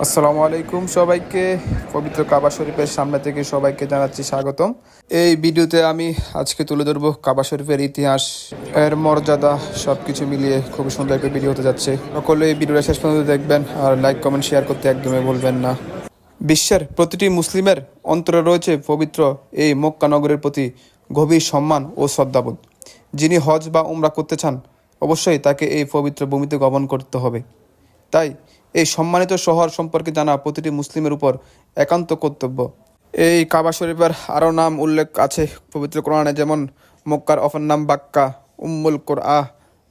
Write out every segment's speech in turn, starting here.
আসসালামু আলাইকুম সবাইকে। পবিত্র কাবা শরীফের সামনে থেকে সবাইকে জানাচ্ছি স্বাগতম। এই ভিডিওতে আমি আজকে তুলে ধরবো কাবা শরীফের ইতিহাস, এর মর্যাদা, সবকিছু মিলিয়ে খুবই সুন্দর একটা ভিডিও হতে যাচ্ছে। সকলে এই ভিডিওটা শেষ পর্যন্ত দেখবেন আর লাইক কমেন্ট শেয়ার করতে একদমই ভুলবেন না। বিশ্বের প্রতিটি মুসলিমের অন্তরে রয়েছে পবিত্র এই মক্কা নগরের প্রতি গভীর সম্মান ও শ্রদ্ধাবোধ। যিনি হজ বা উমরা করতে চান, অবশ্যই তাকে এই পবিত্র ভূমিতে গমন করতে হবে। তাই এই সম্মানিত শহর সম্পর্কে জানা প্রতিটি মুসলিমের উপর একান্ত কর্তব্য। এই কাবা শরীফের আরও নাম উল্লেখ আছে পবিত্র কোরআনে, যেমন মক্কার অপর নাম বাক্কা, উম্মুল কোরআহ,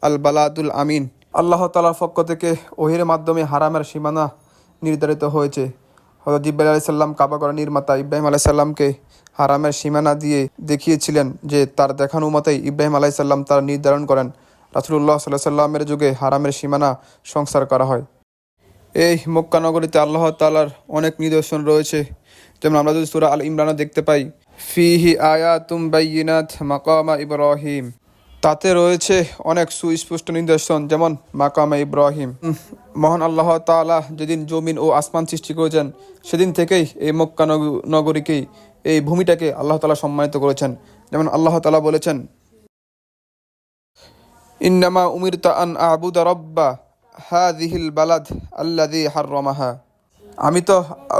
আল বালাদুল আমিন। আল্লাহ তাআলার পক্ষ থেকে ওহির মাধ্যমে হারামের সীমানা নির্ধারিত হয়েছে। হযরত জিবরাইল আলাইহিস সালাম কাবাগরের নির্মাতা ইব্রাহিম আলাইহিস সালামকে হারামের সীমানা দিয়ে দেখিয়েছিলেন, যে তার দেখানো মতেই ইব্রাহিম আলাইহিস সালাম তার নির্ধারণ করেন। রাসূলুল্লাহ সাল্লাল্লাহু আলাইহি সাল্লামের যুগে হারামের সীমানা সংস্কার করা হয়। এই মক্কা নগরীতে আল্লাহ তাআলার অনেক নিদর্শন রয়েছে, যেমন আমরা যদি সূরা আল ইমরানে দেখতে পাই, ফিহি আয়াতুম বাইয়িনাত মাকামা ইব্রাহিম। তাতে রয়েছে অনেক সুস্পষ্ট নিদর্শন, যেমন মাকামা ইব্রাহিম। মহান আল্লাহ তাআলা যেদিন জমিন ও আসমান সৃষ্টি করেছেন, সেদিন থেকেই এই মক্কা নগরীকেই, এই ভূমিটাকে আল্লাহ তাআলা সম্মানিত করেছেন। যেমন আল্লাহ তাআলা বলেছেন, ইন্নামা উমিরতা আন আবুদা রব্বা হাযিহিল বালাদ আল্লাযী হাররামাহা। আমি তো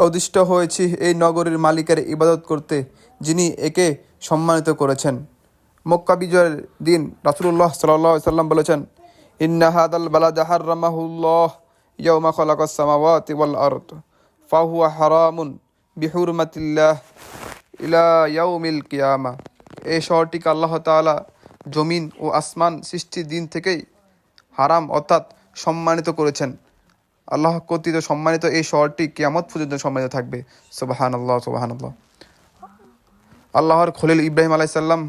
অদিষ্ট হয়েছি এই নগরীর মালিকের ইবাদত করতে, যিনি একে সম্মানিত করেছেন। মক্কা বিজয়ের দিন রাসূলুল্লাহ সাল্লাল্লাহু আলাইহি সাল্লাম বলেছেন, ইন্না হাদাল বালাদা হাররামাহুল্লাহ ইয়াওমা খালাকাস সামাওয়াতি ওয়াল আরদ ফাহুয়া হারামুন বিহুরমাতিল্লাহ ইলা ইয়াউমিল কিয়ামা। এই শহরটিকে আল্লাহ তাআলা জমিন ও আসমান সৃষ্টির দিন থেকেই হারাম অর্থাৎ সম্মানিত করেছেন। আল্লাহ কর্তৃক সম্মানিত এই শহরটি কিয়ামত পর্যন্ত সম্মানিত থাকবে। সুবহানাল্লাহ, সুবহানাল্লাহ। আল্লাহর খলিল ইব্রাহিম আলাইহিস সালাম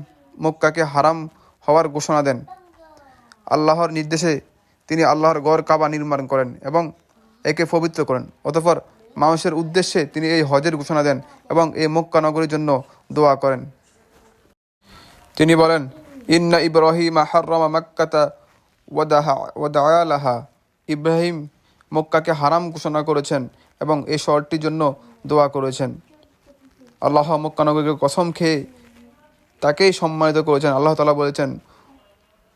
মক্কাকে হারাম হওয়ার ঘোষণা দেন। আল্লাহর নির্দেশে তিনি আল্লাহর গড় কাবা নির্মাণ করেন এবং একে পবিত্র করেন। অতঃপর মানুষের উদ্দেশ্যে তিনি এই হজের ঘোষণা দেন এবং এই মক্কা নগরীর জন্য দোয়া করেন। তিনি বলেন, ইন্না ইব্রাহিমা হাররামা মাক্কাতা ওয়াদাআলাহা। ইব্রাহিম মক্কাকে হারাম ঘোষণা করেছেন এবং এই শহরটির জন্য দোয়া করেছেন। আল্লাহ মক্কা নগরীকে কসম খেয়ে তাকেই সম্মানিত করেছেন। আল্লাহ তাআলা বলেছেন,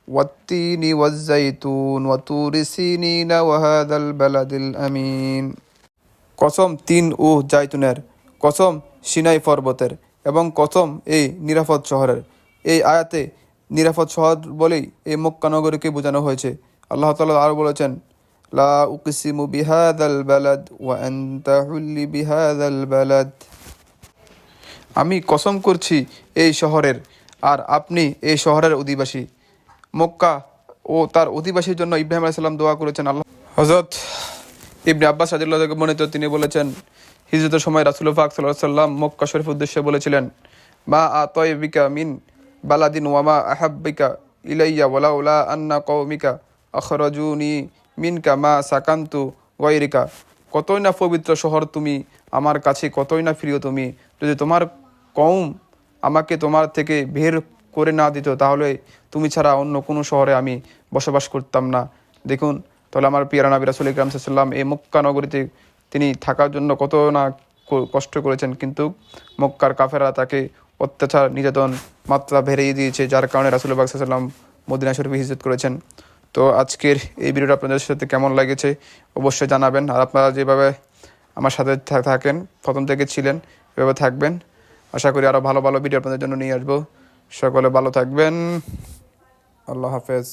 ওয়াত্তিনি ওয়াজ্জাইতুন ওয়া তুরি সিনিনা ওয়া হাযাল বালাদিল আমিন। কসম তিন ও জাইতুনের, কসম সিনাই পর্বতের এবং কসম এই নিরাপদ শহরের। এই আয়াতে নিরাপদ শহর বলেই এই মক্কা নগরীকে বোঝানো হয়েছে। আল্লাহ তাআলা আরও বলেছেন, লা উকসিমু বিহাযাল বালাদ ওয়া আনতা হুল্লি বিহাযাল বালাদ। আমি কসম করছি এই শহরের, আর আপনি এই শহরের অধিবাসী। মক্কা ও তার অধিবাসীর জন্য ইব্রাহিম আলাইহিস সালাম দোয়া করেছেন। আল্লাহ হযরত ইবনে আব্বাস রাদিয়াল্লাহু তাআলা বর্ণিত, তিনি বলেছেন, হিজরতের সময় রাসূল পাক সাল্লাল্লাহু আলাইহি সাল্লাম মক্কা শরীফ উদ্দেশ্যে বলেছিলেন, মা আতাইবিকা মিন বালাদিন ওয়া মা আহাব্বিকা ইলাইয়া ওয়ালাউলা আন্না কওমিকা আখরাজুনি মিনকা মা সাকান্তু গায়রিকা। কতই না পবিত্র শহর তুমি আমার কাছে, কতই না প্রিয় তুমি। যদি তোমার কওম আমাকে তোমার থেকে বের করে না দিত, তাহলে তুমি ছাড়া অন্য কোনো শহরে আমি বসবাস করতাম না। দেখুন তাহলে আমার পিয়ারা নবী রাসূল আকরাম সাল্লাল্লাহু আলাইহি ওয়াসাল্লাম এই মক্কা নগরীতে তিনি থাকার জন্য কত না কষ্ট করেছেন, কিন্তু মক্কার কাফেররা তাকে অত্যাচার নির্যাতন মাত্রা বেড়েই দিয়েছে, যার কারণে রাসূল পাক সাল্লাল্লাহু আলাইহি ওয়াসাল্লাম মদিনা শরীফে হিজরত করেছেন। তো আজকের এই ভিডিওটা আপনাদের সাথে কেমন লাগেছে অবশ্যই জানাবেন। আর আপনারা যেভাবে আমার সাথে থাকেন, প্রথম থেকে ছিলেন, এভাবে থাকবেন। আশা করি আরও ভালো ভালো ভিডিও আপনাদের জন্য নিয়ে আসবো। সকলে ভালো থাকবেন। আল্লাহ হাফেজ।